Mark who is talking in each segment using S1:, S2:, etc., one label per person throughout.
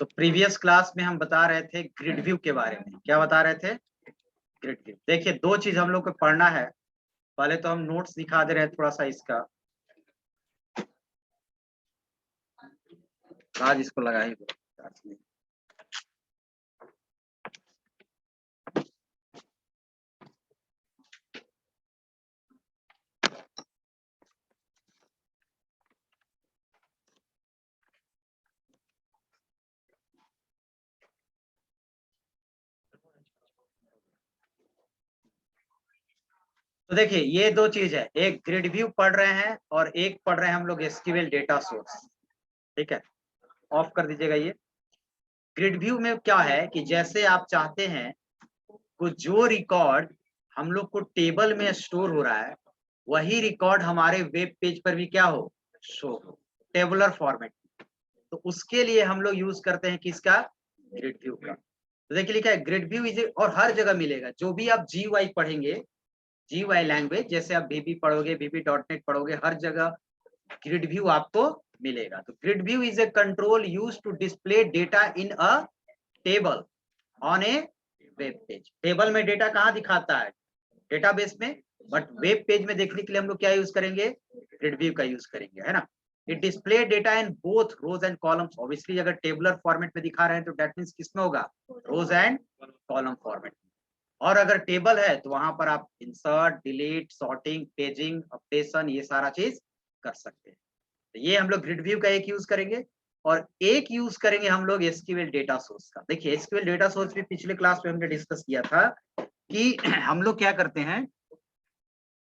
S1: तो previous class में हम बता रहे थे ग्रिड व्यू के बारे में। क्या बता रहे थे? Grid view. देखिए दो चीज हम लोग को पढ़ना है। पहले तो हम नोट्स दिखा दे रहे हैं थोड़ा सा इसका, आज इसको लगा ही दो। तो देखिए ये दो चीज है, एक ग्रिड व्यू पढ़ रहे हैं और एक पढ़ रहे हैं हम लोग एसक्यूएल डेटा सोर्स। ठीक है, ऑफ कर दीजिएगा ये। ग्रिड व्यू में क्या है कि जैसे आप चाहते हैं वो जो रिकॉर्ड हम लोग को टेबल में स्टोर हो रहा है वही रिकॉर्ड हमारे वेब पेज पर भी क्या हो, शो हो, टेबुलर फॉर्मेट। तो उसके लिए हम लोग यूज करते हैं किसका? ग्रिड व्यू का। तो देखिए लिखा है ग्रिड व्यू इज, और हर जगह मिलेगा। जो भी आप GUI पढ़ेंगे, GUI लैंग्वेज, जैसे आप VB पढ़ोगे, VB.NET पढ़ोगे, हर जगह ग्रिड व्यू आपको मिलेगा। तो grid view is a control use to display data in a table on a web page. Table में डेटा कहाँ दिखाता है? डेटाबेस में। बट वेब पेज में देखने के लिए हम लोग क्या यूज करेंगे? ग्रिड व्यू का यूज करेंगे, है ना। It display data in both rows and columns. Obviously अगर टेबुलर फॉर्मेट में दिखा रहे हैं तो दैट मींस किसमें होगा? Rows and column format. और अगर टेबल है तो वहां पर आप insert, delete, sorting, paging, updation, ये सारा चीज कर सकते हैं। तो ये हम लोग ग्रिड व्यू का एक यूज करेंगे और एक यूज करेंगे हम लोग एसक्यूएल डेटा सोर्स का। देखिए एसक्यूएल डेटा सोर्स भी पिछले क्लास में हमने डिस्कस किया था कि हम लोग क्या करते हैं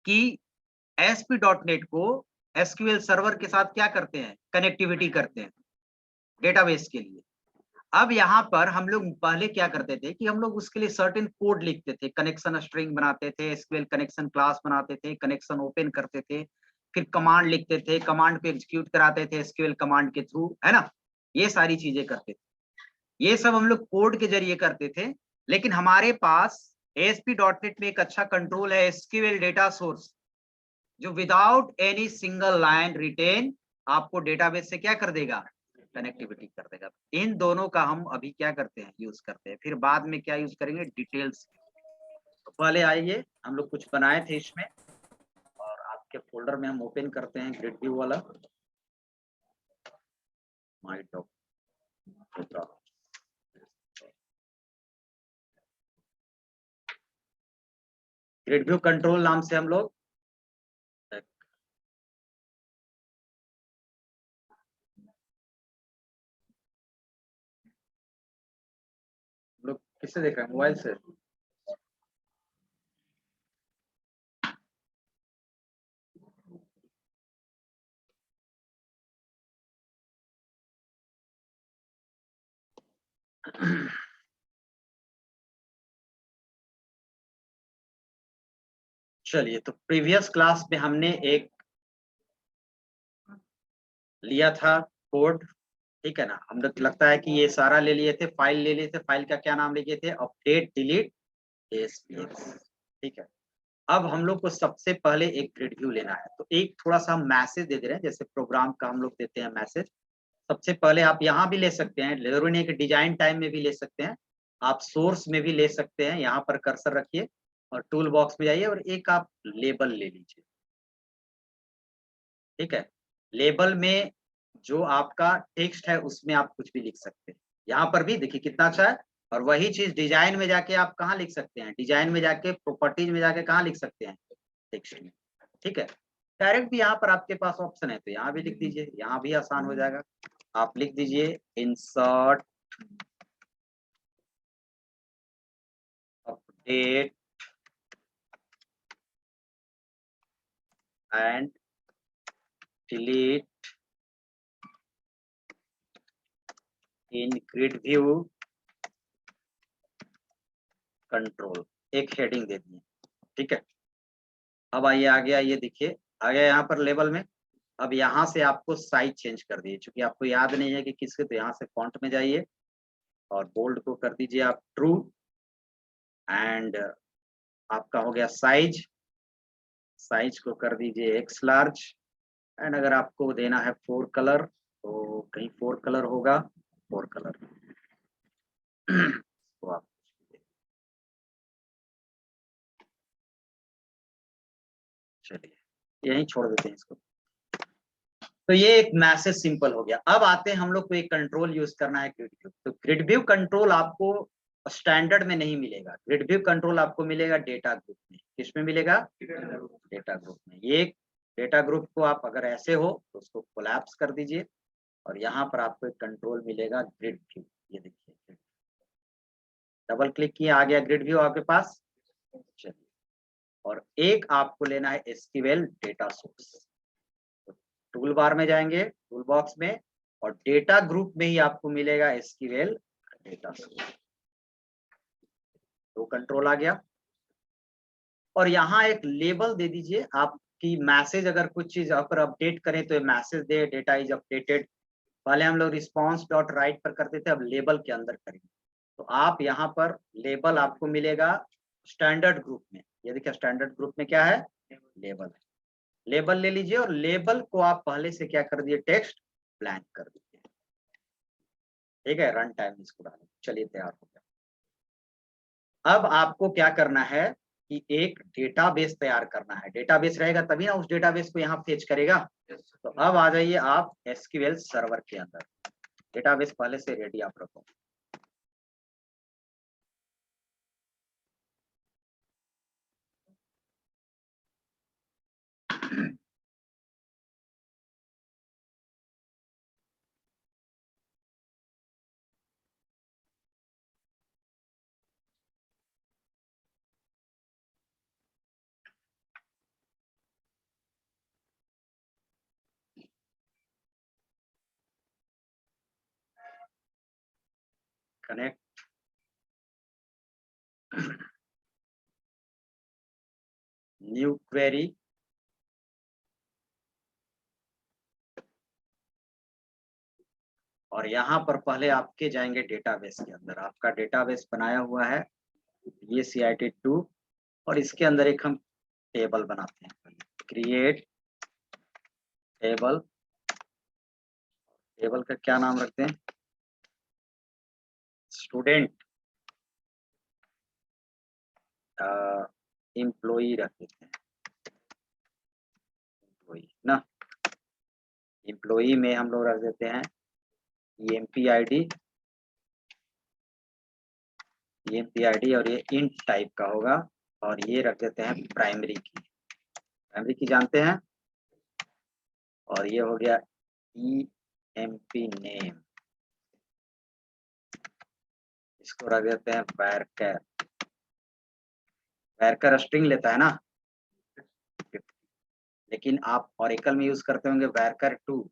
S1: कि ASP.NET को SQL सर्वर के साथ क्या करते हैं? कनेक्टिविटी करते हैं डेटाबेस के लिए। अब यहाँ पर हम लोग पहले क्या करते थे कि हम लोग उसके लिए सर्टेन कोड लिखते थे, कनेक्शन स्ट्रिंग बनाते थे, SQL कनेक्शन क्लास बनाते थे, कनेक्शन ओपन करते थे, फिर कमांड लिखते थे, कमांड को एग्जीक्यूट कराते थे SQL कमांड के थ्रू, है ना। ये सारी चीजें करते थे, ये सब हम लोग कोड के जरिए करते थे। लेकिन हमारे पास ASP.NET में एक अच्छा कंट्रोल है SQL डेटा सोर्स, जो without any single line written आपको डेटाबेस से क्या कर देगा? कनेक्टिविटी कर देगा। इन दोनों का हम अभी क्या करते हैं? यूज करते हैं। फिर बाद में क्या यूज करेंगे? डिटेल्स। तो पहले आइए, हम लोग कुछ बनाए थे इसमें और आपके फोल्डर में हम ओपन करते हैं ग्रिड व्यू वाला। My document, grid view control नाम से हम लोग किससे देख रहे हैं? मोबाइल से। चलिए, तो प्रीवियस क्लास में हमने एक लिया था कोड, ठीक है ना। हम लोग लगता है कि ये सारा ले लिए थे, फाइल ले लिए थे। फाइल का क्या नाम लिखे थे? Update delete ASPX। ठीक है। अब हम लोग को सबसे पहले एक ग्रिड व्यू लेना है, तो एक थोड़ा सा हम मैसेज दे दे रहे हैं, जैसे प्रोग्राम का हम लोग देते हैं मैसेज। सबसे पहले आप यहाँ भी ले सकते हैं, जरूरी नहीं कि डिजाइन टाइम में भी ले सकते हैं, आप सोर्स में भी ले सकते हैं। यहाँ पर कर्सर रखिए और टूल बॉक्स में जाइए और एक आप लेबल ले लीजिए। ठीक है, लेबल में जो आपका टेक्स्ट है उसमें आप कुछ भी लिख सकते हैं। यहाँ पर भी देखिए कितना अच्छा है। और वही चीज डिजाइन में जाके आप कहाँ लिख सकते हैं? डिजाइन में जाके प्रॉपर्टीज में जाके कहाँ लिख सकते हैं? टेक्स्ट में। ठीक है, डायरेक्ट भी यहाँ पर आपके पास ऑप्शन है तो यहाँ भी लिख दीजिए, यहाँ भी आसान हो जाएगा। आप लिख दीजिए insert update and delete in grid view control, एक हेडिंग दे दिए। ठीक है, अब आइए आ गया, ये देखिए आ गया यहाँ पर लेबल में। अब यहाँ से आपको साइज चेंज कर दिए, क्योंकि आपको याद नहीं है कि किसके, तो यहाँ से फॉन्ट में जाइए और बोल्ड को कर दीजिए आप ट्रू। एंड आपका हो गया साइज, साइज को कर दीजिए एक्स लार्ज। एंड अगर आपको देना है 4 कलर तो कहीं 4 कलर होगा, 4 कलर। तो आप चलिए यहीं छोड़ देते हैं इसको। तो ये एक मैसेज सिंपल हो गया। अब आते हैं हम लोग को एक कंट्रोल यूज करना है ग्रिड व्यू। तो ग्रिड व्यू कंट्रोल आपको स्टैंडर्ड में नहीं मिलेगा, ग्रिड व्यू कंट्रोल आपको मिलेगा डेटा ग्रुप में। किसमें मिलेगा? डेटा ग्रुप में। ये डेटा ग्रुप को आप अगर ऐसे हो तो उसको कोलैप्स कर दीजिए और यहाँ पर आपको एक कंट्रोल मिलेगा ग्रिड व्यू। ये देखिए, डबल क्लिक किए, आ गया ग्रिड व्यू आपके पास। चलिए, और एक आपको लेना है SQL data source. Tool bar में जाएंगे, टूल बॉक्स में, और डेटा ग्रुप में ही आपको मिलेगा एसक्यूएल डेटा सोर्स। तो कंट्रोल आ गया। और यहाँ एक लेबल दे दीजिए आपकी मैसेज, अगर कुछ चीज अगर अपडेट करें तो ये message they data is updated. पहले हम लोग रिस्पॉन्स डॉट राइट पर करते थे, अब लेबल के अंदर करेंगे। तो आप यहाँ पर लेबल आपको मिलेगा स्टैंडर्ड ग्रुप में। ये देखिए स्टैंडर्ड ग्रुप में क्या है? लेबल है। लेबल ले लीजिए और लेबल को आप पहले से क्या कर दिए? टेक्स्ट ब्लैंक कर दीजिए। ठीक है, रन टाइम इसको डालें। चलिए तैयार हो गया। अब आपको क्या करना है कि एक डेटाबेस तैयार करना है। डेटाबेस रहेगा तभी ना उस डेटाबेस को यहाँ फेच करेगा। तो अब आ जाइए आप एसक्यूएल सर्वर के अंदर। डेटाबेस पहले से रेडी आप रखो। कनेक्ट, न्यू क्वेरी, और यहाँ पर पहले आपके जाएंगे डेटाबेस के अंदर। आपका डेटाबेस बनाया हुआ है ये CIT2, और इसके अंदर एक हम टेबल बनाते हैं। क्रिएट टेबल, टेबल का क्या नाम रखते हैं? स्टूडेंट एम्प्लॉई रख देते हैं। एम्प्लॉई ना, एम्प्लॉई में हम लोग रख देते हैं EMP ID, और ये इंट टाइप का होगा। और ये रख देते हैं प्राइमरी की। प्राइमरी की जानते हैं। और ये हो गया EMP नेम, इसको रख देते हैं varchar। varchar स्ट्रिंग लेता है ना, लेकिन आप ओरेकल में यूज करते होंगे varchar2।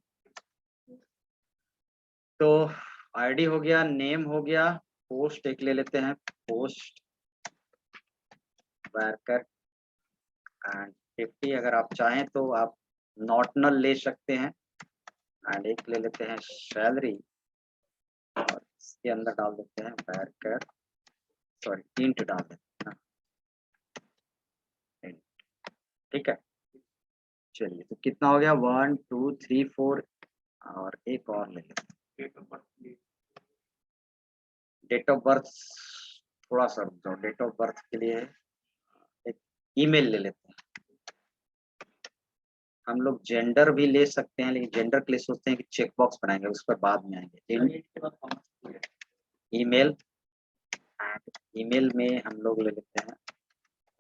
S1: तो आईडी हो गया, नेम हो गया, पोस्ट एक ले लेते हैं, पोस्ट varchar एंड 50। अगर आप चाहें तो आप नॉट नल ले सकते हैं। एंड एक ले लेते हैं सैलरी, और इसके अंदर डाल देते हैं varchar, सॉरी इंट डाल देते हैं ना, int। ठीक है, चलिए तो कितना हो गया? 1 2 3 4, और एक और ले लेते हैं डेट ऑफ बर्थ। थोड़ा सा रुक जाओ, डेट ऑफ बर्थ के लिए एक ईमेल ले लेते हैं। हम लोग जेंडर भी ले सकते हैं, लेकिन जेंडर के लिए सोचते हैं कि चेक बॉक्स बनाएंगे, उस पर बाद में आएंगे। ईमेल, एंड ईमेल में हम लोग ले लेते हैं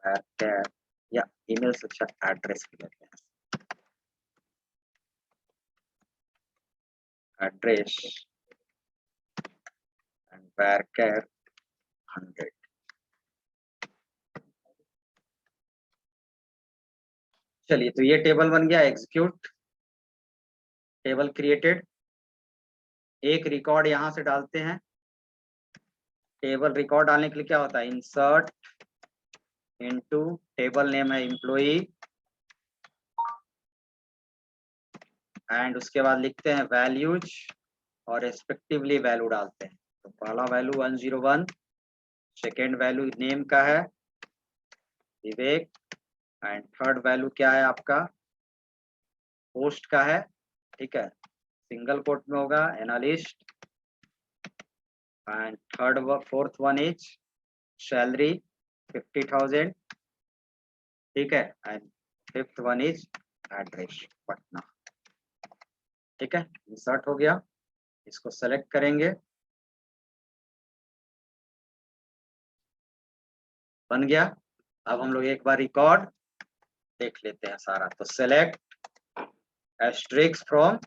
S1: varchar, या ईमेल से अच्छा एड्रेस ले लेते हैं, एड्रेस एंड varchar 100। चलिए तो ये टेबल बन गया। Execute, table created. एक रिकॉर्ड यहाँ से डालते हैं। टेबल रिकॉर्ड डालने के लिए क्या होता है? इंसर्ट इनटू, टेबल नेम है एम्प्लॉई, एंड उसके बाद लिखते हैं वैल्यूज, और रेस्पेक्टिवली वैल्यू डालते हैं। तो पहला वैल्यू 101, सेकेंड वैल्यू नेम का है विवेक, एंड थर्ड वैल्यू क्या है आपका? पोस्ट का है। ठीक है, सिंगल कोट में होगा analyst, and fourth one is salary 50,000, ठीक है, and fifth one is address Patna, ठीक है। इंसर्ट हो गया, इसको सेलेक्ट करेंगे, बन गया। अब हम लोग एक बार रिकॉर्ड देख लेते हैं सारा। तो सेलेक्ट एस्ट्रिक्स फ्रॉम,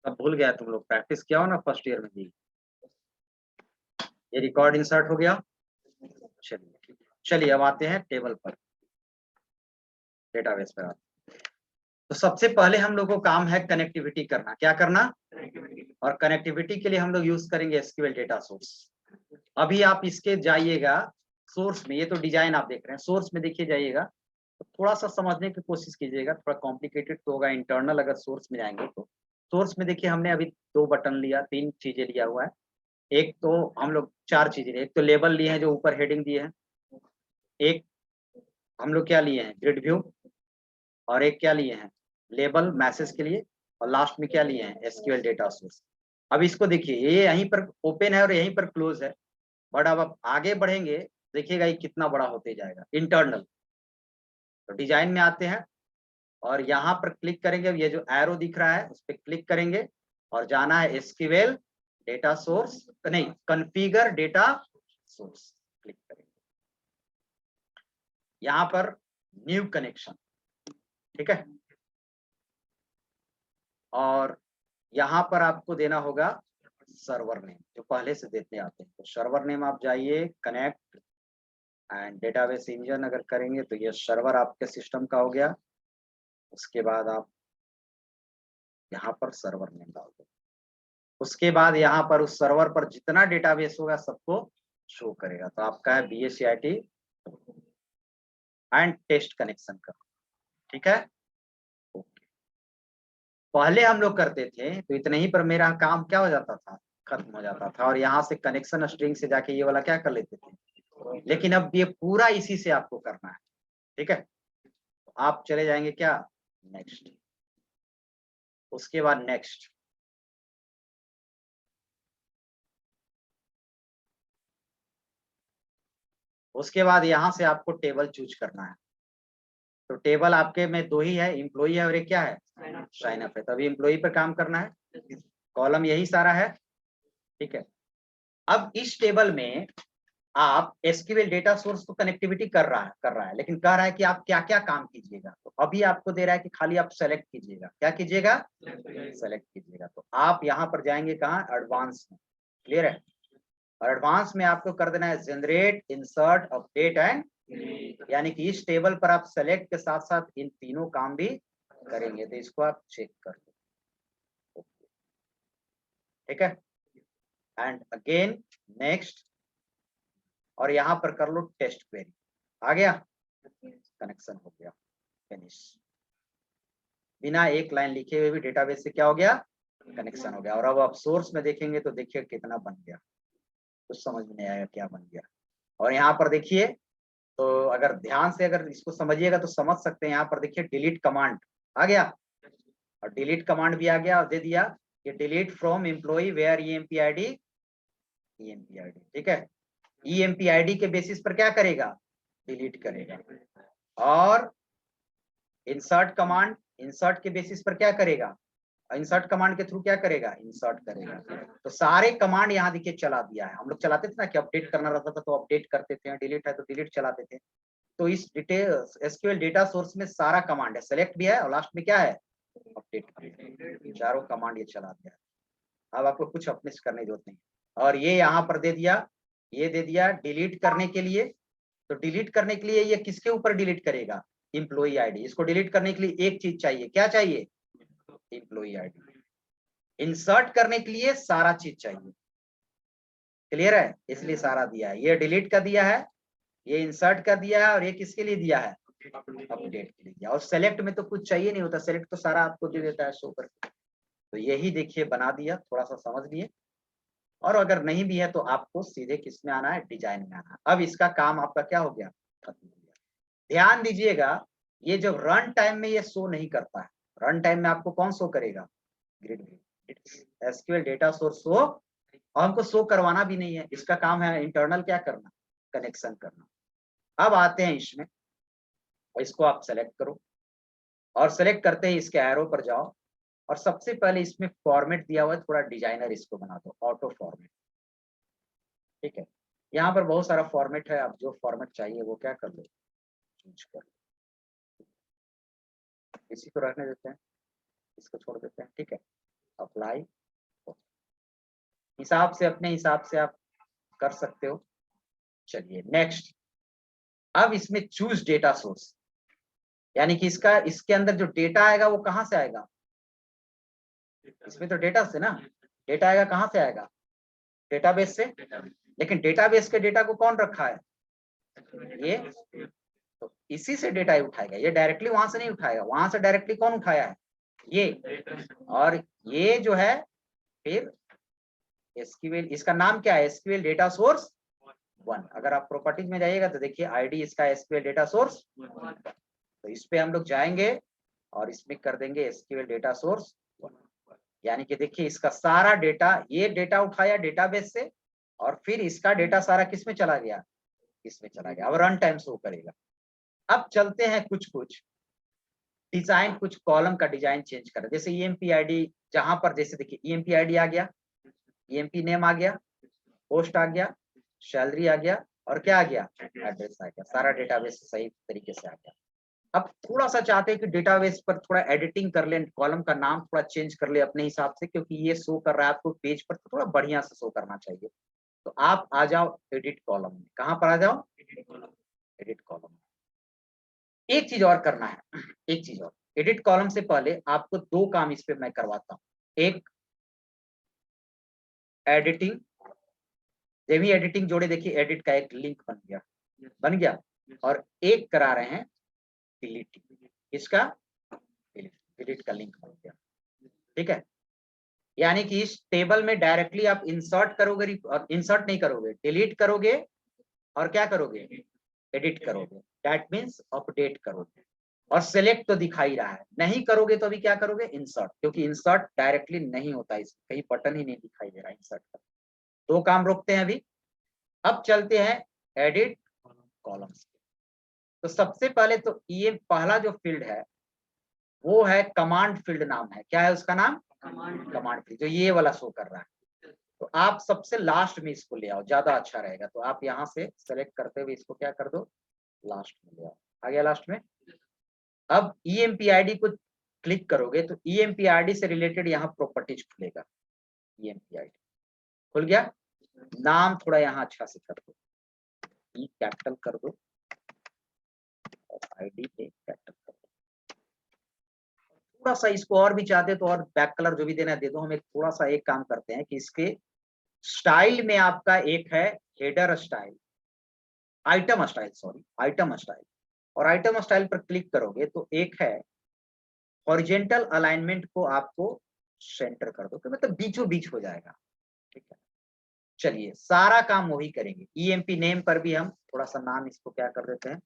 S1: सब भूल गया तुम लोग, प्रैक्टिस किया हो ना फर्स्ट ईयर में भी। ये रिकॉर्ड इंसर्ट हो गया। चलिए चलिए अब आते हैं टेबल पर, डेटाबेस पर आते हैं। तो सबसे पहले हम लोग को काम है कनेक्टिविटी करना। क्या करना? और कनेक्टिविटी के लिए हम लोग यूज करेंगे एसक्यूएल डेटा सोर्स। अभी आप इसके जाइएगा सोर्स में, ये तो डिजाइन आप देख रहे हैं, सोर्स में देखिए जाइएगा, तो थोड़ा सा समझने की कोशिश कीजिएगा, थोड़ा कॉम्प्लिकेटेड तो होगा। इंटरनल अगर सोर्स में जाएंगे तो सोर्स में देखिए हमने अभी 2 बटन लिया, 3 चीजें लिया हुआ है। एक तो हम लोग 4 चीजें, एक तो लेबल लिए हैं जो ऊपर हेडिंग दिए हैं, एक हम लोग क्या लिए हैं ग्रिड व्यू, और एक क्या लिए हैं लेबल मैसेज के लिए, और लास्ट में क्या लिए हैं एसक्यूएल डेटा सोर्स। अब इसको देखिए, ये यहीं पर ओपन है और यहीं पर क्लोज है, बट अब आप आगे बढ़ेंगे देखिएगा ये कितना बड़ा होते जाएगा। इंटरनल, तो डिजाइन में आते हैं और यहाँ पर क्लिक करेंगे, ये जो एरो दिख रहा है उस पर क्लिक करेंगे और जाना है एसक्यूएल डेटा सोर्स, नहीं कॉन्फ़िगर डेटा सोर्स, क्लिक करेंगे। यहाँ पर न्यू कनेक्शन, ठीक है, और यहाँ पर आपको देना होगा सर्वर नेम जो पहले से देते आते हैं। तो सर्वर नेम आप जाइए कनेक्ट एंड डेटाबेस इंजन अगर करेंगे तो ये सर्वर आपके सिस्टम का हो गया। उसके बाद आप यहाँ पर सर्वर नेम डाल दो। उसके बाद यहाँ पर उस सर्वर पर जितना डेटाबेस होगा सबको शो करेगा। तो आपका है BSCIT एंड टेस्ट कनेक्शन का, ठीक है। पहले हम लोग करते थे तो इतने ही पर मेरा काम क्या हो जाता था, खत्म हो जाता था, और यहाँ से कनेक्शन स्ट्रिंग से जाके ये वाला क्या कर लेते थे। लेकिन अब ये पूरा इसी से आपको करना है, ठीक है। तो आप चले जाएंगे क्या नेक्स्ट, उसके बाद नेक्स्ट, उसके बाद यहाँ से आपको टेबल चूज करना है। तो टेबल आपके में 2 ही है, एम्प्लॉई है और एक क्या है साइन अप है। तो अभी एम्प्लॉई पर काम करना है, कॉलम यही सारा है, ठीक है। अब इस टेबल में आप एसक्यूएल डेटा सोर्स को कनेक्टिविटी कर रहा है, लेकिन कह रहा है कि आप क्या क्या काम कीजिएगा। तो अभी आपको दे रहा है कि खाली आप सेलेक्ट कीजिएगा। क्या कीजिएगा? सेलेक्ट कीजिएगा। तो आप यहाँ पर जाएंगे कहाँ, एडवांस में, क्लियर है। और एडवांस में आपको कर देना है जनरेट, इंसर्ट, अपडेट एंड, यानी कि इस टेबल पर आप सेलेक्ट के साथ साथ इन तीनों काम भी करेंगे। तो इसको आप चेक कर लो, ठीक है। एंड अगेन नेक्स्ट, और यहाँ पर कर लो टेस्ट क्वेरी, आ गया, कनेक्शन हो गया, फिनिश। बिना एक लाइन लिखे हुए भी डेटाबेस से क्या हो गया, कनेक्शन हो गया। और अब आप सोर्स में देखेंगे तो देखिए कितना बन गया, कुछ समझ में नहीं आएगा क्या बन गया। और यहाँ पर देखिए, तो अगर ध्यान से अगर इसको समझिएगा तो समझ सकते हैं। यहाँ पर देखिए डिलीट कमांड आ गया, और डिलीट कमांड भी आ गया और दे दिया कि delete from employee where EMPID, ठीक है। EMPID के बेसिस पर क्या करेगा, डिलीट करेगा। और इंसर्ट कमांड, इंसर्ट के बेसिस पर क्या करेगा, इंसर्ट कमांड के थ्रू क्या करेगा, इंसर्ट करेगा। तो सारे कमांड यहाँ देखिए चला दिया है। हम लोग चलाते थे ना कि अपडेट करना रहता था तो अपडेट करते थे, डिलीट है तो डिलीट चलाते थे। तो इस डिटेल एसक्यूएल डेटा सोर्स में सारा कमांड है, सेलेक्ट भी है और लास्ट में क्या है, अपडेट, चारों कमांड ये चला दिया है। अब आपको कुछ अपने से करने की जरूरत नहीं। और ये यहाँ पर दे दिया, ये दे दिया डिलीट करने के लिए। तो डिलीट करने के लिए ये किसके ऊपर डिलीट करेगा, एम्प्लॉई आईडी। इसको डिलीट करने के लिए एक चीज चाहिए, क्या चाहिए, एम्प्लॉई आईडी। इंसर्ट करने के लिए सारा चीज चाहिए, क्लियर है, इसलिए सारा दिया है। ये डिलीट का दिया है, ये इंसर्ट का दिया है, और ये किसके लिए दिया है, अपडेट के लिए दिया। और सेलेक्ट में तो कुछ चाहिए नहीं होता, सेलेक्ट तो सारा आपको दे देता है शो करके। तो यही देखिए बना दिया, थोड़ा सा समझ लिए। और अगर नहीं भी है तो आपको सीधे किस में आना है, डिजाइन में आना है। अब इसका काम आपका क्या हो गया, खत्म हो गया। ध्यान दीजिएगा, ये जब रन टाइम में ये शो नहीं करता है, रन टाइम में आपको कौन शो करेगा, grid view. SQL data source show, और हमको शो करवाना भी नहीं है, इसका काम है इंटरनल क्या करना, कनेक्शन करना। अब आते हैं इसमें, और इसको आप सेलेक्ट करो, और सेलेक्ट करते ही इसके एरो पर जाओ, और सबसे पहले इसमें फॉर्मेट दिया हुआ है, थोड़ा डिजाइनर इसको बना दो, ऑटो फॉर्मेट। ठीक है, यहाँ पर बहुत सारा फॉर्मेट है, आप जो फॉर्मेट चाहिए वो क्या कर लो, चूज कर लो। इसी को रखने देते हैं, इसको छोड़ देते हैं। ठीक है, अप्लाई, हिसाब से अपने हिसाब से आप कर सकते हो। चलिए नेक्स्ट, अब इसमें चूज डेटा सोर्स, यानी कि इसके अंदर जो डेटा आएगा वो कहाँ से आएगा, इसमें तो डेटा से ना, डेटा आएगा कहाँ से आएगा, डेटाबेस से। लेकिन डेटाबेस के डेटा को कौन रखा है, ये, तो इसी से डेटा उठाएगा, ये डायरेक्टली वहां से नहीं उठाएगा, वहां से डायरेक्टली कौन उठाया है, ये। और ये जो है फिर एसक्यूएल, इसका नाम क्या है, एसक्यूएल डेटा सोर्स 1। अगर आप प्रॉपर्टीज में जाइएगा तो देखिए आईडी इसका एसक्यूएल डेटा सोर्स, तो इस पे हम लोग जाएंगे और इसमें कर देंगे एसक्यूएल डेटा सोर्स 1। यानी कि देखिए इसका सारा डेटा, ये डेटा उठाया डेटाबेस से, और फिर इसका डेटा सारा किस में चला गया, इसमें चला गया। अब रन टाइम शो करेगा। अब चलते हैं कुछ डिजाइन, कुछ कॉलम का डिजाइन चेंज करें, जैसे ईएमपी आईडी, जहां पर जैसे देखिए ईएमपी आईडी आ गया, ईएमपी नेम आ गया, पोस्ट आ गया, सैलरी आ गया, और क्या आ गया, एड्रेस आ गया, सारा डेटाबेस सही तरीके से आ गया। अब थोड़ा सा चाहते हैं कि डेटाबेस पर थोड़ा एडिटिंग कर ले, कॉलम का नाम थोड़ा चेंज कर ले अपने हिसाब से, क्योंकि ये शो कर रहा है आपको पेज पर, तो थोड़ा बढ़िया से शो करना चाहिए। तो आप आ जाओ एडिट कॉलम में, कहां पर आ जाओ, एडिट कॉलम में। एक चीज और करना है, एक चीज और, एडिट कॉलम से पहले आपको दो काम इस पे मैं करवाता हूँ। एक एडिटिंग, जब भी एडिटिंग जोड़े, देखिए एडिट का एक लिंक बन गया, और एक करा रहे हैं डिलीटिंग, इसका डिलीट का लिंक बन गया। ठीक है, यानी कि इस टेबल में डायरेक्टली आप इंसर्ट करोगे, और इंसर्ट नहीं करोगे, डिलीट करोगे, और क्या करोगे, एडिट करोगे, दैट मीन्स अपडेट करोगे। और सिलेक्ट तो दिखाई रहा है, नहीं करोगे तो अभी क्या करोगे, इंसर्ट, क्योंकि इंसर्ट डायरेक्टली नहीं होता, इसमें कहीं बटन ही नहीं दिखाई दे रहा इंसर्ट का। दो काम रोकते हैं अभी। अब चलते हैं एडिट कॉलम्स। तो सबसे पहले तो ये पहला जो फील्ड है वो है कमांड फील्ड, नाम है, क्या है उसका नाम, कमांड फील्ड, जो ये वाला शो कर रहा है। तो आप सबसे लास्ट में इसको ले आओ, ज्यादा अच्छा रहेगा। तो आप यहाँ से सेलेक्ट करते हुए इसको क्या कर दो, लास्ट में ले आओ। आ गया लास्ट में। अब ईएमपीआईडी को क्लिक करोगे तो ईएमपीआईडी से रिलेटेड यहाँ प्रॉपर्टीज खुलेगा। ईएमपीआईडी खुल गया। नाम थोड़ा यहाँ अच्छा से कर दो, ई कैपिटल कर दो, और आईडी पे कैपिटल कर दो। थोड़ा सा इसको और भी चाहते तो और बैक कलर जो भी देना है दे दो। हम एक थोड़ा सा एक काम करते हैं कि इसके स्टाइल में आपका एक है header style, item style, sorry item style, और आइटम स्टाइल पर क्लिक करोगे तो एक है हॉरिजेंटल अलाइनमेंट को आपको सेंटर कर दो, तो मतलब बीचों बीच हो जाएगा। ठीक है, चलिए सारा काम वही करेंगे। ईएमपी नेम पर भी हम थोड़ा सा नाम इसको क्या कर देते हैं,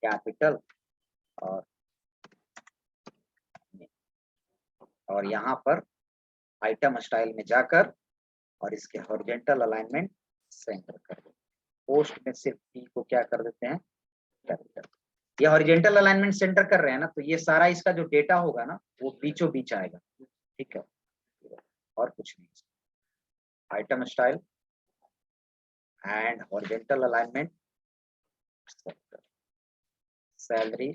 S1: कैपिटल, और यहाँ पर आइटम स्टाइल में जाकर और इसके हॉरिजेंटल अलाइनमेंट सेंटर कर दो। पोस्ट में सिर्फ पी को क्या कर देते हैं, कैपिटल। ये हॉरिजेंटल अलाइनमेंट सेंटर कर रहे हैं ना, तो ये सारा इसका जो डेटा होगा ना वो बीचों बीच आएगा। ठीक है, और कुछ नहीं। Item style and horizontal alignment centre, salary,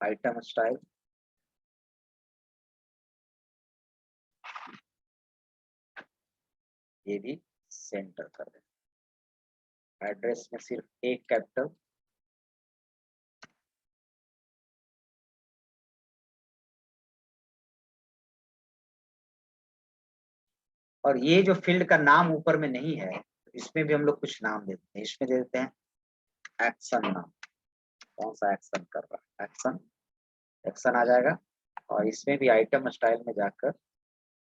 S1: item style, ये भी सेंटर कर दें। एड्रेस में सिर्फ एक कैपिटल, और ये जो फील्ड का नाम ऊपर में नहीं है इसमें भी हम लोग कुछ नाम देते हैं। इसमें दे देते हैं एक्शन नाम, कौन सा एक्शन कर रहा है, एक्शन, एक्शन आ जाएगा। और इसमें भी आइटम स्टाइल में जाकर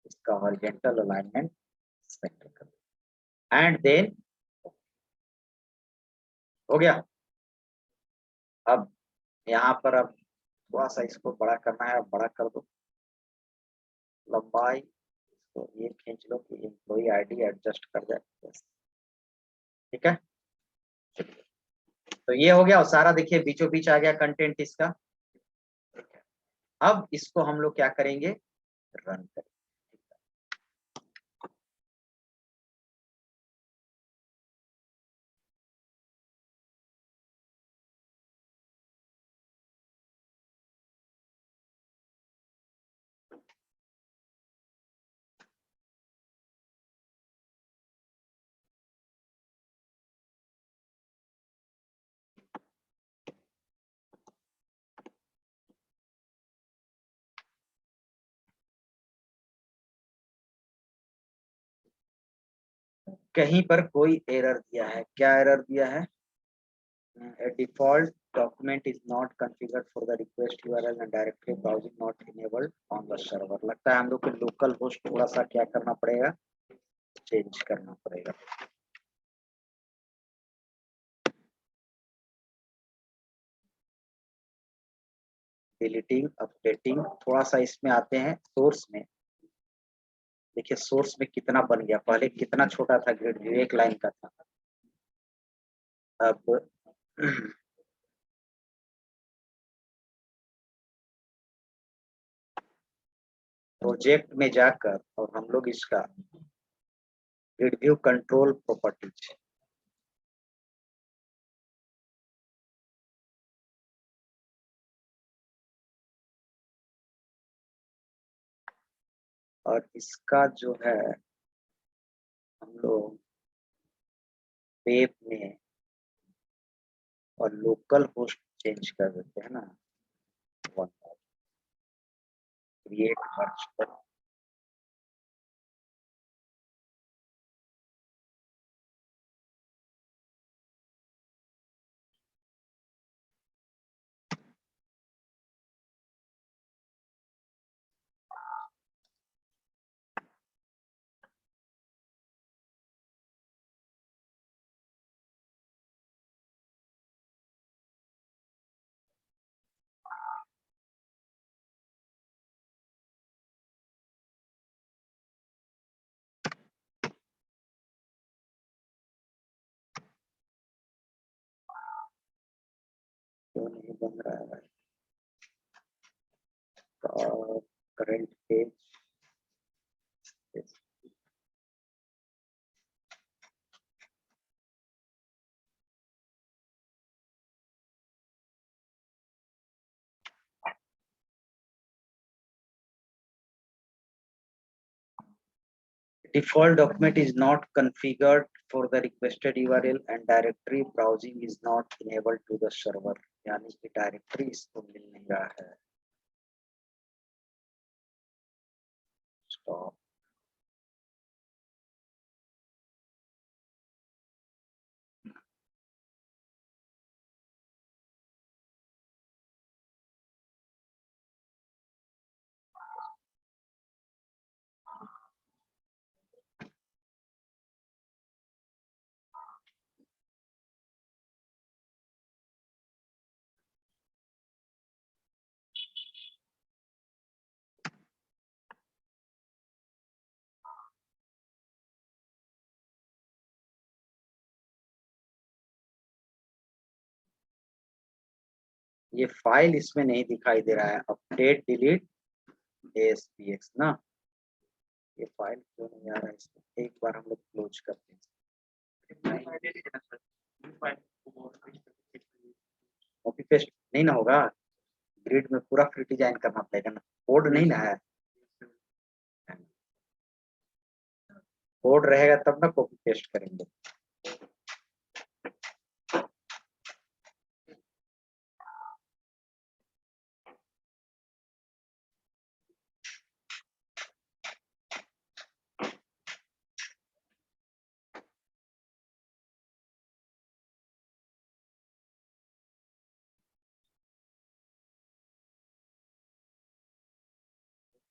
S1: इसका हॉरिजेंटल अलाइनमेंट सेंटर कर एंड देन हो गया। अब यहाँ पर अब थोड़ा सा इसको बड़ा करना है, बड़ा कर दो लंबाई, तो ये खींच लो कि एम्प्लॉई आईडी एडजस्ट कर जाए। ठीक है, तो ये हो गया और सारा देखिए बीचों बीच आ गया कंटेंट इसका। अब इसको हम लोग क्या करेंगे, रन करेंगे। कहीं पर कोई एरर दिया है, क्या एरर दिया है, a default document is not configured for the request URL and directory browsing not enabled on the server। लगता है हम लोग को लोकल होस्ट थोड़ा सा क्या करना पड़ेगा, चेंज करना पड़ेगा। डिलीटिंग, अपडेटिंग, थोड़ा सा इसमें आते हैं सोर्स में। देखिए सोर्स में कितना बन गया, पहले कितना छोटा था ग्रिड व्यू, एक लाइन का था। अब प्रोजेक्ट में जाकर और हम लोग इसका ग्रिड व्यू कंट्रोल प्रॉपर्टीज, और इसका जो है हम लोग वेब में और लोकल होस्ट चेंज कर देते हैं ना, क्रिएट मर्ज पर। क्यों नहीं बन रहा है, current page, default document is not configured for the requested URL and directory browsing is not enabled to the server। यानी कि डायरेक्टरी इसको मिल नहीं रहा है। स्टॉप, ये फाइल इसमें नहीं दिखाई दे रहा है, अपडेट डिलीट ASPX ना, ये फाइल क्यों नहीं आ रहा है इसमें, एक बार हम लोग क्लोज करते हैं। कॉपी पेस्ट नहीं ना होगा, ग्रिड में पूरा फ्री डिजाइन करना पड़ेगा ना, कोड नहीं ना है, कोड रहेगा तब ना कॉपी पेस्ट करेंगे।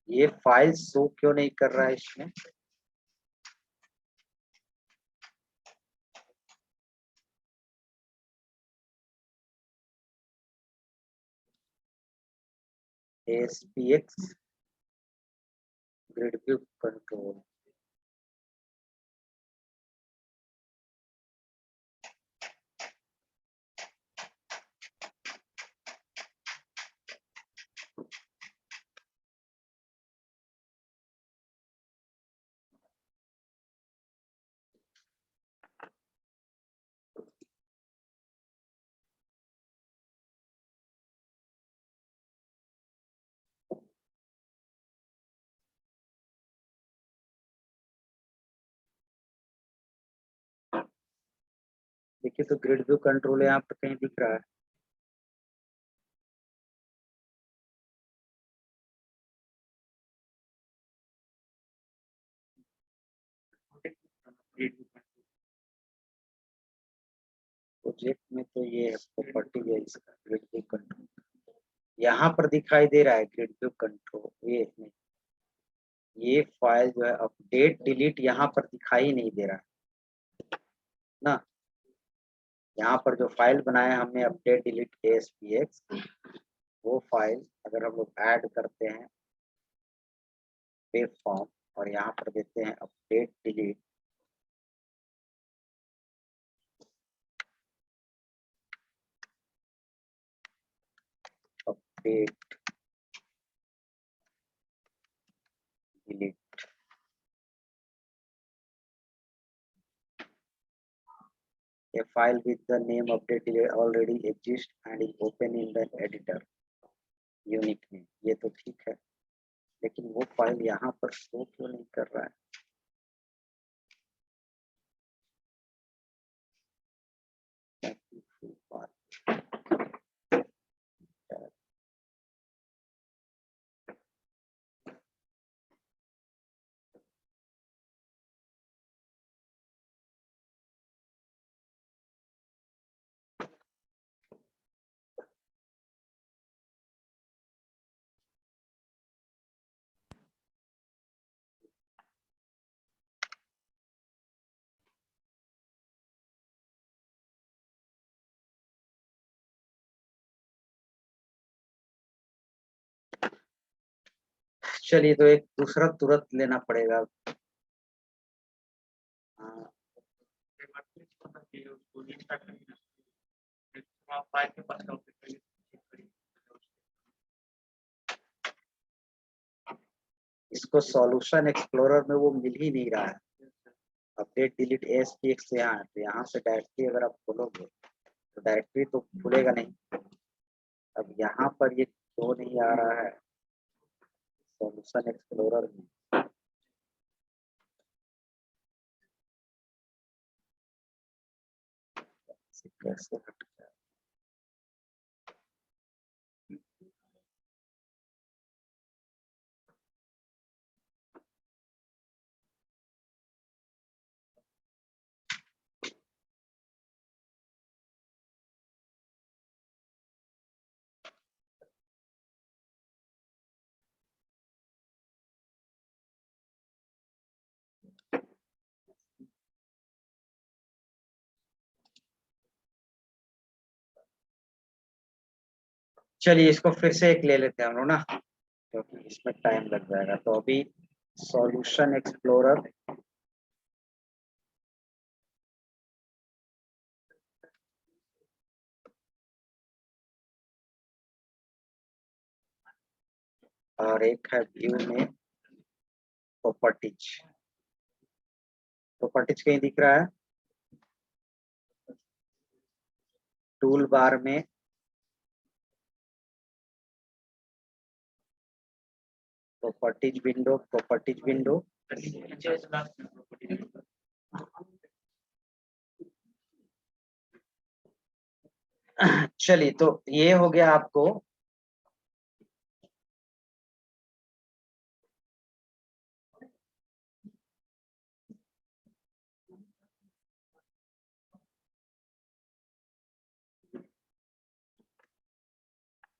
S1: ये फाइल शो क्यों नहीं कर रहा है इसमें, ASPX ग्रिड व्यू कंट्रोल। देखिए तो ग्रिड व्यू कंट्रोल यहाँ पर कहीं दिख रहा है। प्रोजेक्ट में तो ये प्रॉपर्टी है इसका ग्रिड व्यू कंट्रोल, यहाँ पर दिखाई दे रहा है ग्रिड व्यू कंट्रोल। ये फाइल जो है अपडेट डिलीट यहाँ पर दिखाई नहीं दे रहा है ना। यहाँ पर जो फाइल बनाया हमने अपडेट डिलीट ASPX, वो फाइल अगर हम लोग ऐड करते हैं वेब फॉर्म और यहाँ पर देते हैं update delete, update delete, a file with the name update delete already exists and is open in the editor unique में। ये तो ठीक है, लेकिन वो फाइल यहाँ पर शो क्यों नहीं कर रहा है? चलिए तो एक दूसरा तुरंत लेना पड़ेगा। हाँ, इसको सॉल्यूशन एक्सप्लोरर में वो मिल ही नहीं रहा है। अपडेट डिलीट ASPX से यहाँ, तो यहाँ से डायरेक्टली अगर आप खोलोगे तो डायरेक्टरी तो खुलेगा नहीं। अब यहाँ पर ये क्यों नहीं आ रहा है सॉल्यूशन एक्सप्लोरर में? कैसे हट गया? चलिए इसको फिर से एक ले लेते हैं हम लोग ना, क्योंकि इसमें टाइम लग जाएगा। तो अभी सॉल्यूशन एक्सप्लोरर, और एक है व्यू में प्रॉपर्टीज। प्रॉपर्टीज कहीं दिख रहा है? टूल बार में प्रॉपर्टीज विंडो चलिए तो ये हो गया आपको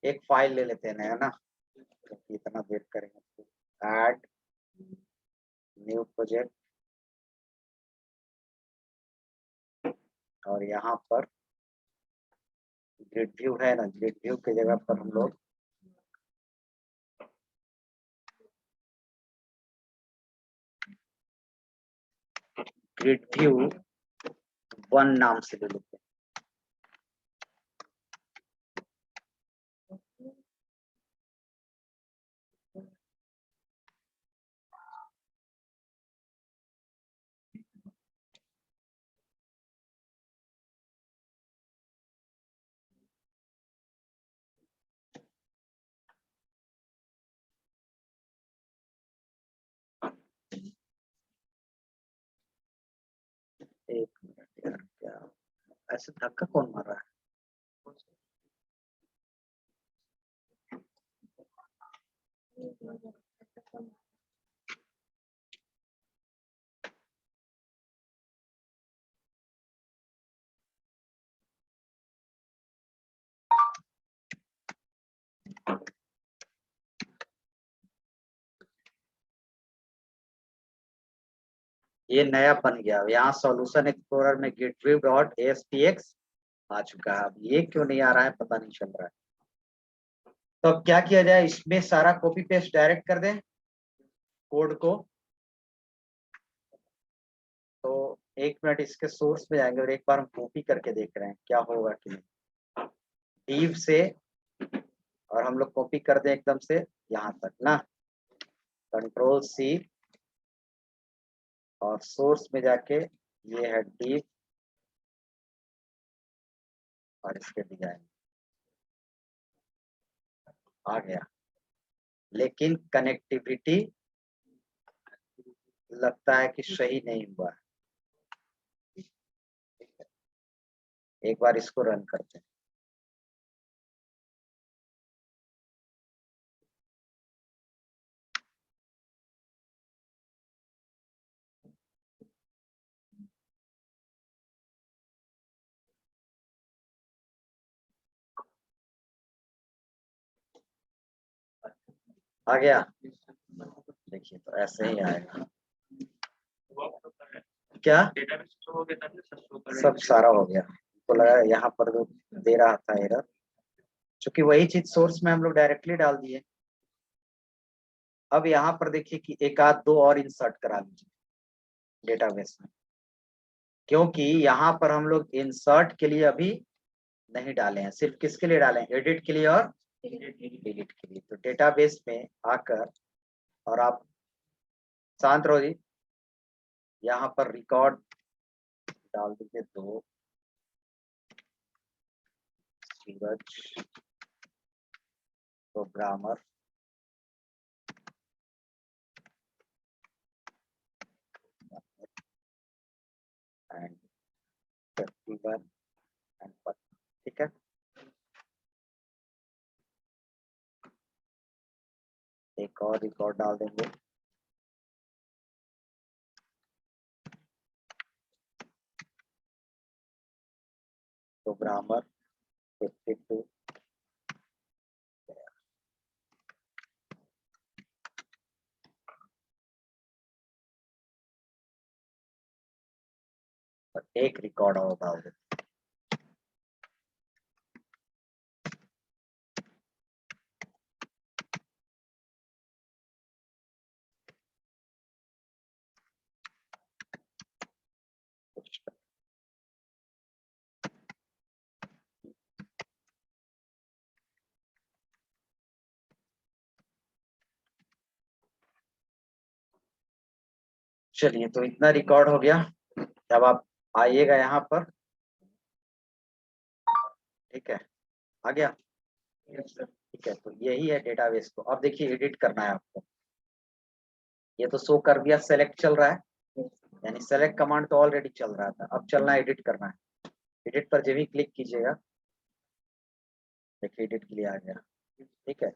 S1: एक फाइल ले लेते हैं ना, क्योंकि इतना देर करेंगे। ऐड न्यू प्रोजेक्ट, और यहाँ पर ग्रिड व्यू है ना, ग्रिड व्यू की जगह पर हम लोग ग्रिड व्यू 1 नाम से ले लेते हैं। एक मिनट यार, क्या ऐसे धक्का कौन मार रहा है? ये नया बन गया यहाँ सॉल्यूशन एक्सप्लोरर में गेटवे डॉट ASPX आ चुका है। अब ये क्यों नहीं आ रहा है पता नहीं चल रहा है। तो अब क्या किया जाए, इसमें सारा कॉपी पेस्ट डायरेक्ट कर दें कोड को। तो एक मिनट इसके सोर्स में जाएंगे और एक बार हम कॉपी करके देख रहे हैं क्या होगा कि नहीं। div से और हम लोग कॉपी कर दें एकदम से यहाँ तक ना, Ctrl+C और सोर्स में जाके ये है div और इसके डिजाइन आ गया, लेकिन कनेक्टिविटी लगता है कि सही नहीं हुआ है। एक बार इसको रन करते हैं। आ गया, देखिए तो ऐसे ही आएगा। क्या सब सारा हो गया, तो लगा यहाँ पर जो दे रहा था एरर, चूंकि वही चीज सोर्स में हम लोग डायरेक्टली डाल दिए। अब यहाँ पर देखिए कि एक आध दो और इंसर्ट करा लीजिए डेटाबेस में, क्योंकि यहाँ पर हम लोग इंसर्ट के लिए अभी नहीं डाले हैं, सिर्फ किसके लिए डाले हैं, एडिट के लिए और डिलीट के लिए। तो डेटाबेस में आकर और आप शांत रहो जी, यहाँ पर रिकॉर्ड डाल दीजिए 2 सूरज प्रोग्रामर एंड 51 एंड 1, ठीक है। एक और रिकॉर्ड डाल देंगे, प्रोग्रामर 52 और एक रिकॉर्ड और डाल देंगे। चलिए तो इतना रिकॉर्ड हो गया। जब आप आइएगा यहाँ पर, ठीक है, आ गया, ठीक है। तो यही है डेटाबेस को। अब देखिए एडिट करना है आपको। ये तो शो कर दिया, सेलेक्ट चल रहा है, यानी सेलेक्ट कमांड तो ऑलरेडी चल रहा था, अब चलना एडिट करना है। एडिट पर जब भी क्लिक कीजिएगा, देखिए एडिट के लिए आ गया, ठीक है।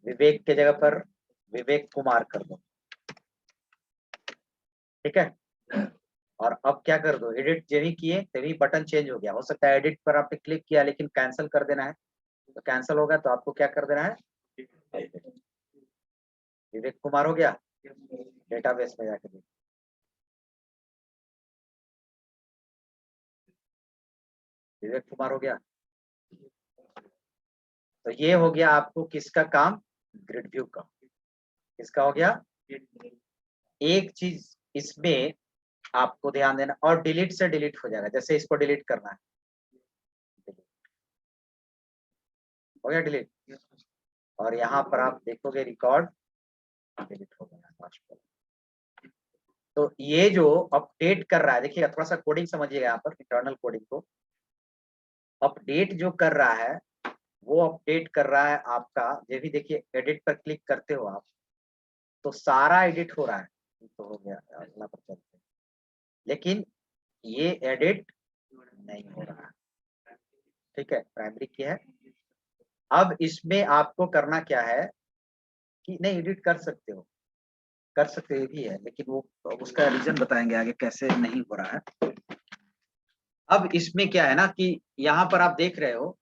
S1: विवेक के जगह पर विवेक कुमार कर दो, ठीक है। और अब क्या कर दो, एडिट जब भी किए तभी बटन चेंज हो गया। हो सकता है एडिट पर आपने क्लिक किया लेकिन कैंसिल कर देना है, तो कैंसिल होगा तो आपको क्या कर देना है, विवेक कुमार हो गया। डेटाबेस में जाके देखिए, विवेक कुमार हो गया। तो ये हो गया आपको किसका काम, ग्रिड व्यू का। किसका हो गया। एक चीज इसमें आपको ध्यान देना, और डिलीट से डिलीट हो जाएगा, जैसे इसको डिलीट करना है, हो गया डिलीट। और यहाँ पर आप देखोगे रिकॉर्ड डिलीट हो गया लास्ट पर। तो ये जो अपडेट कर रहा है, देखिएगा थोड़ा सा कोडिंग समझिएगा यहाँ पर, इंटरनल कोडिंग को। अपडेट जो कर रहा है वो अपडेट कर रहा है आपका, ये भी देखिए एडिट पर क्लिक करते हो आप तो सारा एडिट हो रहा है, तो हो गया, अगला पर चलते हैं। लेकिन ये एडिट नहीं हो रहा है, ठीक है, प्राइमरी की है। अब इसमें आपको करना क्या है कि नहीं, एडिट कर सकते हो, कर सकते हो, ये भी है, लेकिन वो उसका रीजन बताएंगे आगे कैसे नहीं हो रहा है। अब इसमें क्या है ना कि यहाँ पर आप देख रहे हो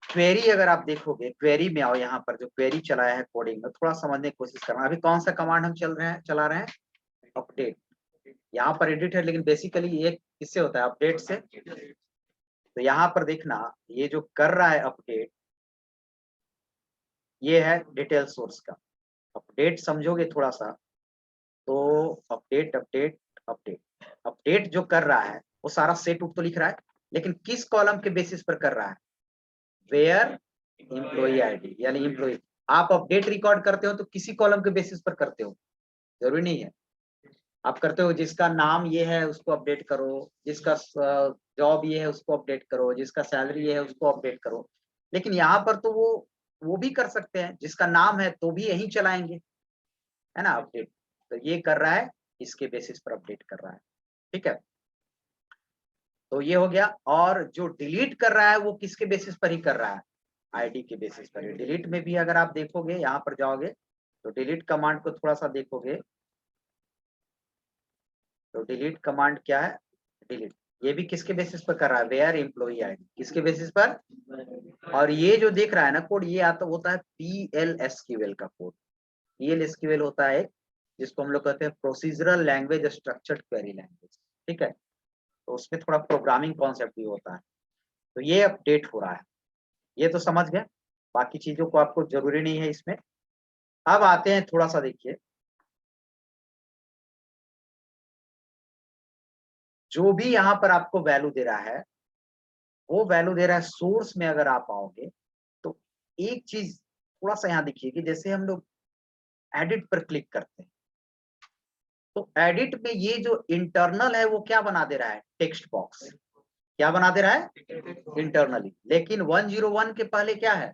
S1: क्वेरी, अगर आप देखोगे क्वेरी में आओ, यहाँ पर जो क्वेरी चलाया है कोडिंग में, थोड़ा समझने की कोशिश करना। अभी कौन सा कमांड हम चला रहे हैं, अपडेट। यहाँ पर एडिट है, लेकिन बेसिकली ये किससे होता है, अपडेट से। तो यहाँ पर देखना, ये जो कर रहा है अपडेट, ये है डिटेल सोर्स का अपडेट, समझोगे थोड़ा सा तो अपडेट अपडेट अपडेट अपडेट जो कर रहा है वो सारा सेट उट तो लिख रहा है, लेकिन किस कॉलम के बेसिस पर कर रहा है, वेयर एम्प्लॉई आईडी, यानी एम्प्लॉई। आप अपडेट रिकॉर्ड करते हो तो किसी कॉलम के बेसिस पर करते हो, जरूरी नहीं है। आप करते हो जिसका नाम ये है उसको अपडेट करो, जिसका जॉब ये है उसको अपडेट करो, जिसका सैलरी ये है उसको अपडेट करो। लेकिन यहाँ पर तो वो भी कर सकते हैं, जिसका नाम है तो भी यही चलाएंगे, है ना अपडेट। तो ये कर रहा है, इसके बेसिस पर अपडेट कर रहा है, ठीक है। तो ये हो गया। और जो डिलीट कर रहा है वो किसके बेसिस पर ही कर रहा है, आईडी के बेसिस पर। डिलीट में भी अगर आप देखोगे, यहाँ पर जाओगे तो डिलीट कमांड को थोड़ा सा देखोगे, तो डिलीट कमांड क्या है, डिलीट, ये भी किसके बेसिस पर कर रहा है, वेयर एम्प्लॉई आईडी, किसके बेसिस पर। और ये जो देख रहा है ना कोड, ये आता होता है PL/SQL का कोड। PL/SQL होता है जिसको हम लोग कहते हैं procedural language structured query language, ठीक है। तो उसमें थोड़ा प्रोग्रामिंग कॉन्सेप्ट भी होता है। तो ये अपडेट हो रहा है, ये तो समझ गए, बाकी चीजों को आपको जरूरी नहीं है इसमें। अब आते हैं थोड़ा सा, देखिए जो भी यहाँ पर आपको वैल्यू दे रहा है, वो वैल्यू दे रहा है सोर्स में। अगर आप आओगे तो एक चीज थोड़ा सा यहाँ देखिए कि जैसे हम लोग एडिट पर क्लिक करते हैं तो एडिट में ये जो इंटरनल है वो क्या बना दे रहा है, टेक्स्ट बॉक्स। क्या बना दे रहा है, इंटरनली। लेकिन 101 के पहले क्या है,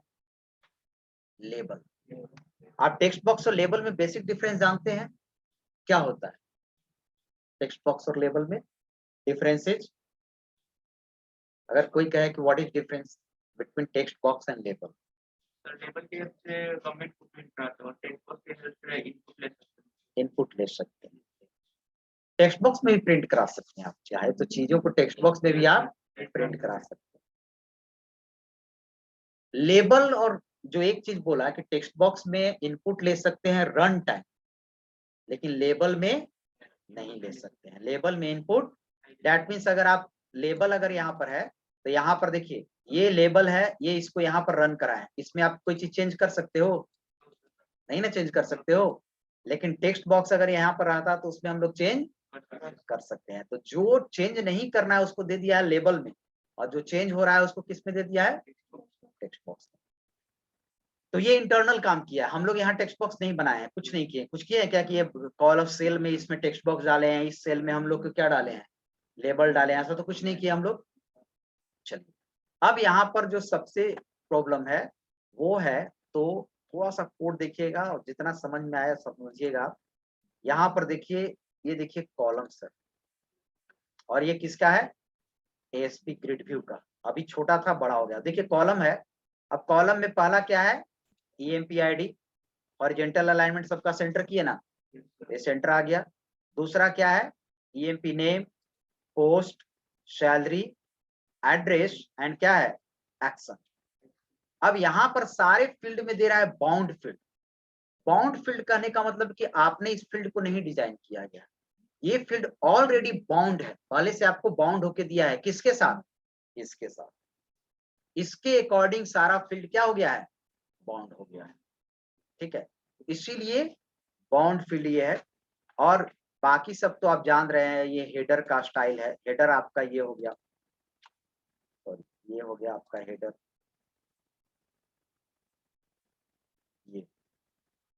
S1: लेबल। आप टेक्स्ट बॉक्स और लेबल में बेसिक डिफरेंस जानते हैं, क्या होता है टेक्स्ट बॉक्स और लेबल में डिफरेंसेज। अगर कोई कहे कि what is difference between text box and label.
S2: Label के हेल्प से कमेंट को प्रिंट कराते हो, टेक्स्ट बॉक्स के हेल्प से
S1: इनपुट ले सकते हैं, टेक्स्ट बॉक्स में भी प्रिंट करा सकते हैं, आप चाहे तो चीजों को टेक्स्ट बॉक्स में भी आप प्रिंट करा सकते हैं। लेबल, और जो एक चीज बोला कि टेक्स्ट बॉक्स में इनपुट ले सकते हैं रन टाइम, लेकिन लेबल में नहीं ले सकते हैं। लेबल में इनपुट, दैट मीन्स अगर आप लेबल अगर यहाँ पर है तो यहाँ पर देखिए ये लेबल है, ये इसको यहाँ पर रन करा है, इसमें आप कोई चीज चेंज कर सकते हो, नहीं ना चेंज कर सकते हो। लेकिन टेक्स्ट बॉक्स अगर यहाँ पर रहता तो उसमें हम लोग चेंज कर सकते हैं। तो जो चेंज नहीं करना है उसको दे दिया है लेबल में, और जो चेंज हो रहा है उसको किस में दे दिया है, टेक्स्ट बॉक्स में। तो ये इंटरनल काम किया है, हम लोग यहाँ टेक्स्ट बॉक्स नहीं बनाए हैं, कुछ नहीं किए। कुछ किए हैं क्या कि ये कॉल ऑफ सेल में इसमें टेक्स्ट बॉक्स डाले हैं, इस सेल में हम लोग क्या डाले हैं, लेबल डाले हैं, ऐसा तो कुछ नहीं किया हम लोग। चलिए अब यहाँ पर जो सबसे प्रॉब्लम है वो है, तो थोड़ा सा कोड देखिएगा और जितना समझ में आया समझिएगा। यहाँ पर देखिए, ये देखिए कॉलम्स है, और ये किसका है, ASP ग्रिड व्यू का। अभी छोटा था बड़ा हो गया, देखिए कॉलम है। अब कॉलम में पहला क्या है, EMP ID, हॉरिजॉन्टल अलाइनमेंट सबका सेंटर किए ना, ये सेंटर आ गया। दूसरा क्या है, EMP name, post, salary, address and क्या है, एक्शन। अब यहाँ पर सारे फील्ड में दे रहा है बाउंड फील्ड। बाउंड फील्ड कहने का मतलब कि आपने इस फील्ड को नहीं डिजाइन किया गया, ये फील्ड ऑलरेडी बाउंड है, पहले से आपको बाउंड होके दिया है, किसके साथ, इसके साथ। इसके अकॉर्डिंग सारा फील्ड क्या हो गया है, बाउंड हो गया है, ठीक है। इसीलिए बाउंड फील्ड ये है। और बाकी सब तो आप जान रहे हैं, ये हेडर का स्टाइल है। हेडर आपका ये हो गया, और ये हो गया आपका हेडर, ये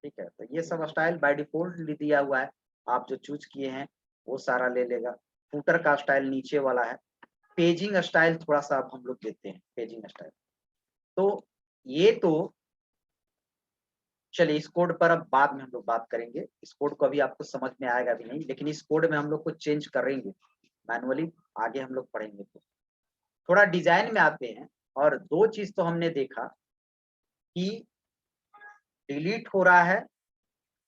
S1: ठीक है। तो ये सब स्टाइल बाय डिफॉल्ट दिया हुआ है, आप जो चूज किए हैं वो सारा ले लेगा। फूटर का स्टाइल नीचे वाला है। पेजिंग स्टाइल थोड़ा सा अब हम लोग देते हैं, पेजिंग स्टाइल। तो ये तो चलिए, इस कोड पर अब बाद में हम लोग बात करेंगे। इस कोड को अभी आपको समझ में आएगा भी नहीं, लेकिन इस कोड में हम लोग को चेंज करेंगे मैनुअली, आगे हम लोग पढ़ेंगे। तो थोड़ा डिजाइन में आते हैं, और दो चीज तो हमने देखा कि डिलीट हो रहा है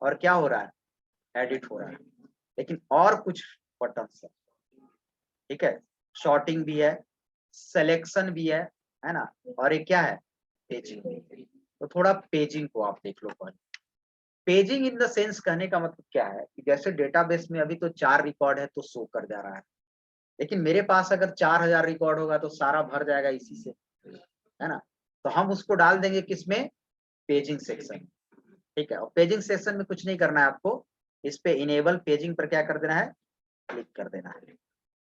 S1: और क्या हो रहा है, एडिट हो रहा है। लेकिन और कुछ बटन है, ठीक है, शॉर्टिंग भी है, सिलेक्शन भी है ना, और ये क्या है, पेजिंग। तो थोड़ा पेजिंग को आप देख लो पहले। पेजिंग इन द सेंस कहने का मतलब क्या है कि जैसे डेटाबेस में अभी तो 4 रिकॉर्ड है तो शो कर जा रहा है, लेकिन मेरे पास अगर 4000 रिकॉर्ड होगा तो सारा भर जाएगा इसी से, है ना। तो हम उसको डाल देंगे किसमें, पेजिंग सेक्शन। ठीक है, और पेजिंग सेक्शन में कुछ नहीं करना है आपको, इस पे इनेबल पेजिंग पर क्या कर देना है, क्लिक कर देना है।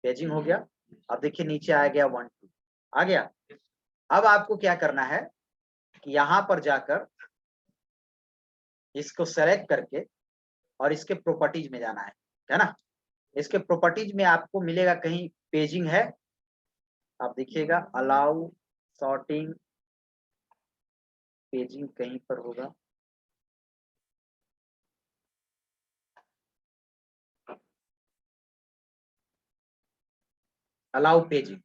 S1: पेजिंग हो गया। अब देखिए नीचे आ गया 1 2 आ गया। अब आपको क्या करना है कि यहाँ पर जाकर इसको सेलेक्ट करके और इसके प्रॉपर्टीज में जाना है ना। इसके प्रॉपर्टीज में आपको मिलेगा कहीं पेजिंग है, आप देखिएगा अलाउ सॉर्टिंग, पेजिंग कहीं पर होगा। अलाउ पेजिंग,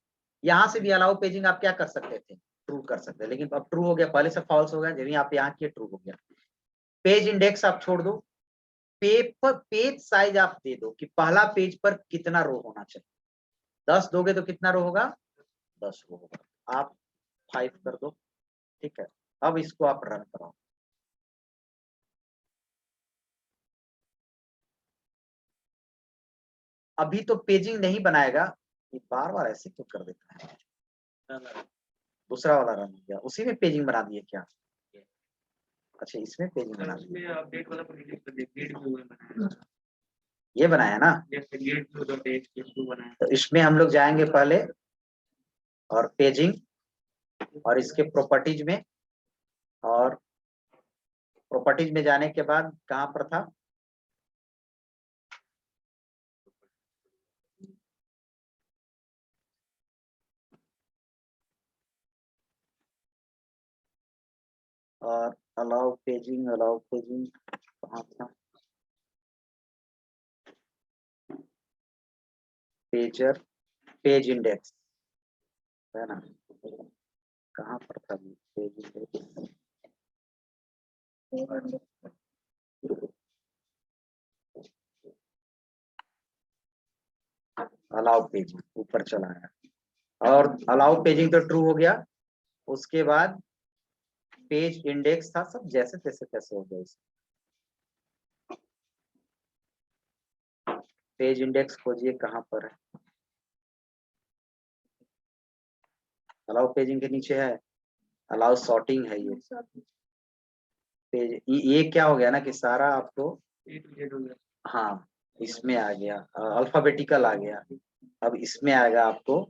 S1: यहाँ से भी अलाउ पेजिंग आप क्या कर सकते थे, ट्रू कर सकते हैं, लेकिन अब ट्रू हो गया, पहले से फॉल्स हो गया, जब आप यहाँ किए ट्रू हो गया। पेज इंडेक्स आप छोड़ दो। पेपर पेज साइज आप दे दो कि पहला पेज पर कितना रो होना चाहिए। 10 दोगे तो कितना रो होगा, 10 रो होगा। आप 5 कर दो, ठीक है। अब इसको आप रन कराओ। अभी तो पेजिंग नहीं बनाएगा, ये बार बार ऐसे क्यों कर देता है। दूसरा वाला रन हो गया, उसी में पेजिंग बना दिए क्या, अच्छा इसमें पेजिंग बना दिए,
S2: अपडेट वाला को डिलीट कर दिया, गेट व्यू बनाया,
S1: ये बनाया ना।
S2: जैसे गेट व्यू डॉट एचटीएमएल बनाया।
S1: तो इसमें हम लोग जाएंगे पहले और पेजिंग, और इसके प्रॉपर्टीज में, और प्रॉपर्टीज में जाने के बाद कहाँ पर था, और अलाउ पेजिंग, अलाउ पेजिंग कहाँ था, पेजर, पेज इंडेक्स, है ना, कहाँ पर था पेज इंडेक्स, अलाउ पेजिंग ऊपर चला है, और अलाउ पेजिंग तो ट्रू हो गया। उसके बाद पेज इंडेक्स था, सब जैसे तैसे कैसे हो गया। पेज इंडेक्स खोजिए कहाँ पर है, अलाउ पेजिंग के नीचे है, अलाउ सॉर्टिंग है ये पेज। ये क्या हो गया ना कि सारा आपको,
S2: ए टू जेड हो गया।
S1: हाँ इसमें आ गया, अल्फाबेटिकल आ गया। अब इसमें आएगा आपको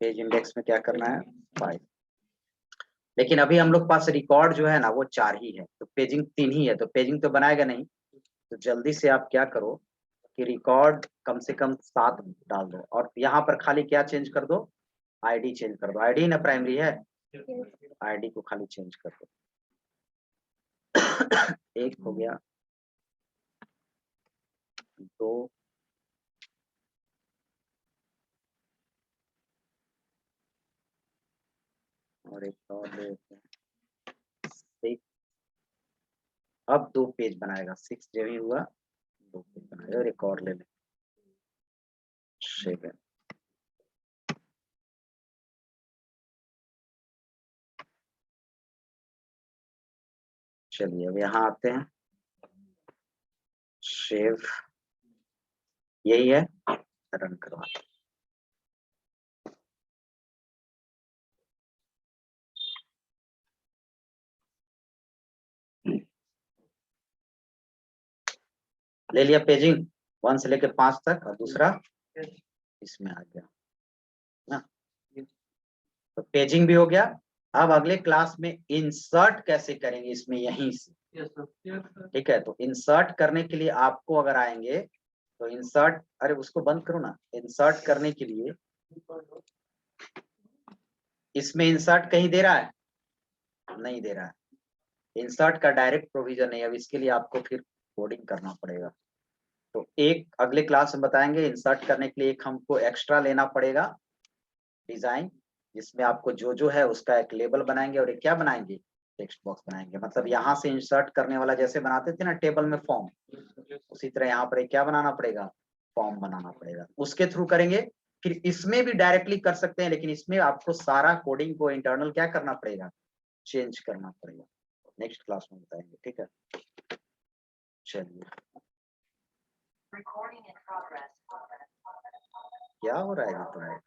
S1: पेज इंडेक्स में क्या करना है, 5। लेकिन अभी हम लोग पास रिकॉर्ड जो है ना वो 4 ही है, तो पेजिंग 3 ही है, तो पेजिंग तो बनाएगा नहीं। तो जल्दी से आप क्या करो कि रिकॉर्ड कम से कम 7 डाल दो, और यहाँ पर खाली क्या चेंज कर दो, आईडी चेंज कर दो। आईडी ना प्राइमरी है, आईडी को खाली चेंज कर दो। एक हो गया, 2, और एक और देते हैं 6। अब 2 पेज बनाएगा, 6 जो ही हुआ 2 पेज बनाएगा, और एक और ले ले 7। चलिए अब यहाँ आते हैं, सेव, यही है, रन करवा। ले लिया पेजिंग 1 से लेकर 5 तक, और दूसरा इसमें आ गया ना, तो पेजिंग भी हो गया। अब अगले क्लास में इंसर्ट कैसे करेंगे इसमें यहीं से, ठीक है। तो इंसर्ट करने के लिए आपको अगर आएंगे तो इंसर्ट, अरे उसको बंद करो ना, इंसर्ट करने के लिए इसमें इंसर्ट कहीं दे रहा है, नहीं दे रहा है, इंसर्ट का डायरेक्ट प्रोविजन नहीं। अब इसके लिए आपको फिर कोडिंग करना पड़ेगा। तो एक अगले क्लास में बताएंगे इंसर्ट करने के लिए एक हमको एक्स्ट्रा लेना पड़ेगा डिजाइन, जिसमें आपको जो जो है उसका एक लेबल बनाएंगे और एक क्या बनाएंगे, टेक्स्ट बॉक्स बनाएंगे। मतलब यहाँ से इंसर्ट करने वाला जैसे बनाते थे ना टेबल में फॉर्म, उसी तरह यहाँ पर एक क्या बनाना पड़ेगा, फॉर्म बनाना पड़ेगा, उसके थ्रू करेंगे। फिर इसमें भी डायरेक्टली कर सकते हैं, लेकिन इसमें आपको सारा कोडिंग को इंटरनल क्या करना पड़ेगा, चेंज करना पड़ेगा। नेक्स्ट क्लास में बताएंगे, ठीक है। चलिए, क्या हो रहा है तुम्हें?